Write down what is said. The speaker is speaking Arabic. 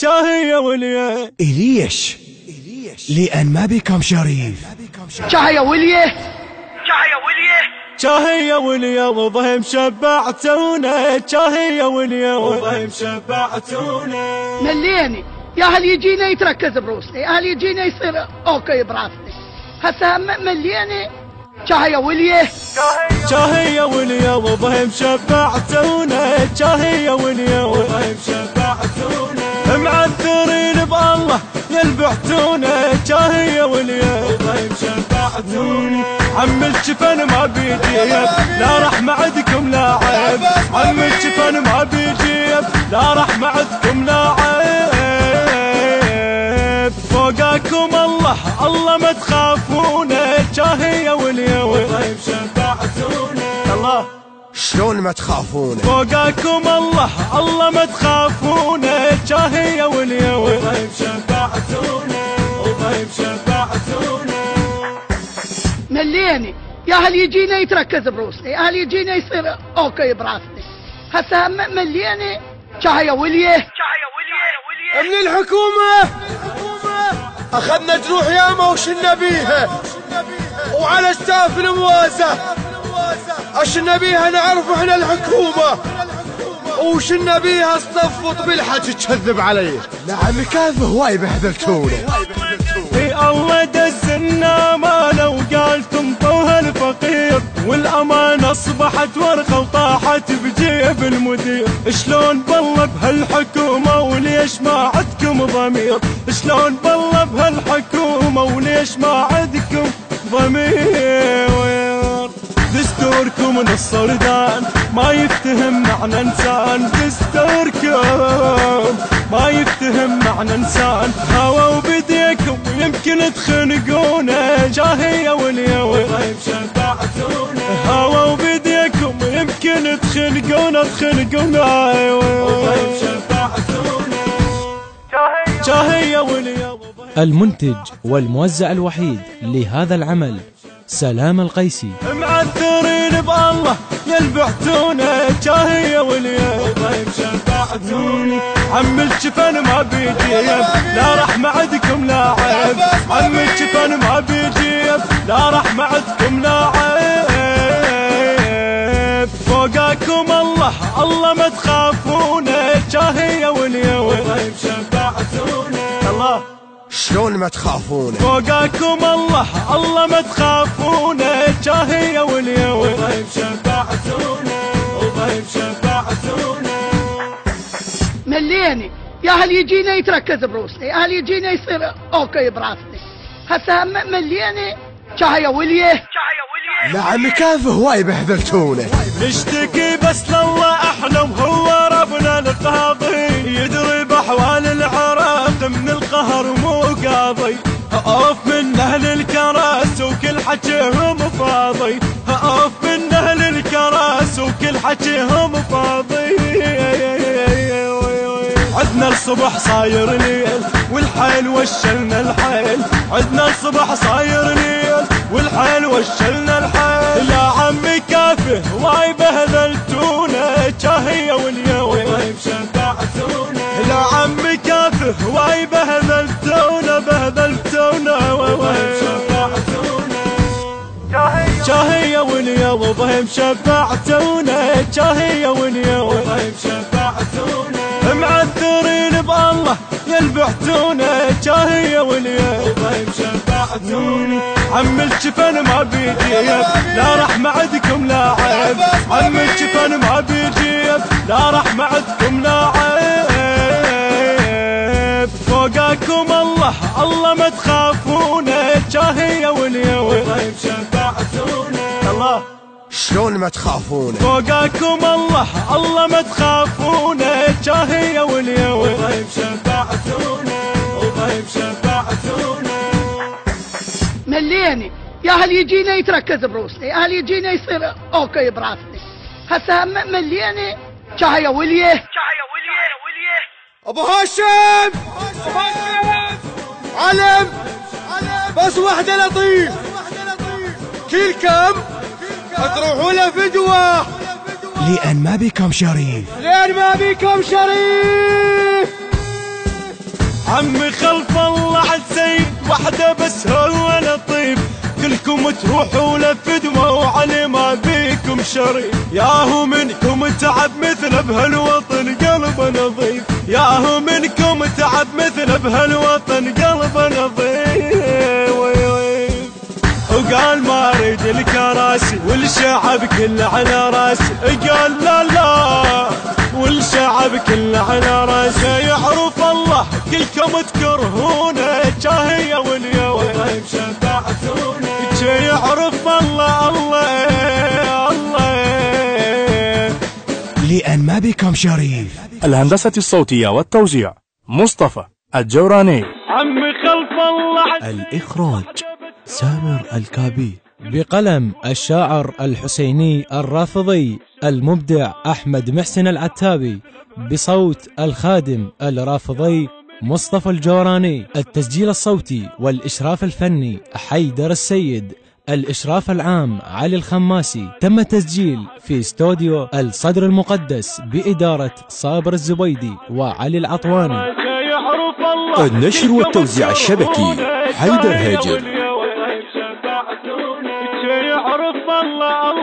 شاهي يا وليه ليش؟ لأن ما بكم شريف. شاهي يا وليه شاهي يا وليه وضهم شبعتونا، شاهي يا وليه وضهم شبعتونا. مليني يا هل يجينا يتركز بروسي، هل يجينا يصير اوكي براسي هسه مليني. شاهي يا وليه شاهي يا وليه وضهم شبعتونا، شاهي يا وليه وضهم شبعتونا. معذرين بالله يلبعتونا، شاهي يا وليه وضهم شبعتونا. عم الشفن ما بيجيب لا رحمة عندكم لا عيب، عم الشفن ما بيجيب لا رحمة عندكم لا عيب. فوقاكم الله ما تخافونا، شاهي يا وليه وضهم شبعتونا. الله شلون ما تخافون؟ فوقاكم الله ما تخافونا، شاهي يا وليه وضهم شبعتونا، وضهم شبعتونا. مليني يا هل يجينا يتركز بروسي، هل يجينا يصير اوكي براسي هسه مليني. شاهي يا وليه من الحكومة اخذنا جروح ياما وشنا بيها، وعلى ستاف الموازة اشنا بيها نعرف احنا الحكومة، وشنا بيها اصطفط بالحكي تكذب علي. نعم كيف هواي بهذلتونا. في الله دزنا ماله وقالتم طوها الفقير، والأمانة أصبحت ورقة وطاحت بجيب المدير. شلون بالله بهالحكومة وليش ما عندكم ضمير، شلون بالله بهالحكومة وليش ما عندكم ضمير. دستوركم نص ردان ما يفتهم معنى انسان، دستوركم ما يفتهم معنى انسان. هوا وبديكم يمكن تخنقونا، شاهي يا وليه وضهم شبعتونا. هوا وبديكم يمكن تخنقونا وضهم شبعتونا. شاهي يا وليه. المنتج والموزع الوحيد لهذا العمل سلام القيسي. معذرين بالله يلبعتونا، شاهي يا وليه وضهم شبعتونا. عم الشفن ما بيجيب لا رحمة عندكم لا عيب، عم الشفن ما بيجيب لا رحمة عندكم لا عيب. فوقاكم الله ما تخافونا، شاهي يا وليه وضهم شبعتونا. الله شلون ما تخافون؟ فوقاكم الله ما تخافونا، شاهي يا وليه وضهم شبعتونا، وضهم شبعتونا. مليني يا هل يجينا يتركز بروسي، هل يجينا يصير اوكي براسي هسه مليني. شاهي يا وليه نعم كيف هواي بهذلتونا. نشتكي بس لله احنا وهو ربنا القاضي، يدري باحوال العراق من القهر مو قاضي. اوف من اهل الكراس وكل حكيهم فاضي، اوف من اهل الكراس وكل حكيهم فاضي. عدنا الصبح صاير ليل والحيل وشلنا الحيل، عدنا الصبح صاير ليل والحيل وشلنا الحيل. يا عمي كافه واي بهذلتونا، شاهي يا وليه وضهم شبعتونا. يا عمي كافه واي بهذلتونا وضهم شبعتونا. شاهي يا وليه وضهم شبعتونا، شاهي يا وليه وضهم شبعتونا. معذرين بالله يلبعتونا، شاهي يا وليه وضهم شبعتونا. عم الشفن ما بيجيب لا رحمة عندكم لا عيب، عم الشفن ما بيجيب لا رحمة عندكم لا عيب. فوقاكم الله ما تخافونا، شاهي يا وليه وضهم شبعتونا. الله شلون ما تخافون؟ فوقاكم الله ما تخافونا، شاهي يا وليه وضهم شبعتونا، وضهم شبعتونا. مليني يا هل يجينا يتركز بروسي، هل يجينا يصير اوكي براسي هسه مليني. شاهي يا وليه ابو هاشم علم بس وحده لطيف، كل كم تروحوا له فدوه لأن ما بكم شريف. لأن ما بكم شريف. عمي خلف الله عالسيد وحده بس هو لطيف، كلكم تروحوا لفدوة وعلي ما بيكم شريف. ياهو منكم تعب مثل بهالوطن قلب نظيف، ياهو منكم تعب مثل بهالوطن قلب نظيف. وقال ما اريد الكراسي والشعب كله على راسي، قال لا لا والشعب كله على راسي. يعرف الله كلكم تكرهونه جاهية واليوم شفاعتونه، يعرف الله الله الله لأن ما بكم شريف. الهندسة الصوتية والتوزيع مصطفى الجوراني. عمي خلف الله. الإخراج سامر الكابي، بقلم الشاعر الحسيني الرافضي المبدع أحمد محسن العتابي، بصوت الخادم الرافضي مصطفى الجوراني. التسجيل الصوتي والإشراف الفني حيدر السيد، الإشراف العام علي الخماسي. تم تسجيل في استوديو الصدر المقدس بإدارة صابر الزبيدي وعلي العطواني. النشر والتوزيع الشبكي حيدر هاجر. يعرف الله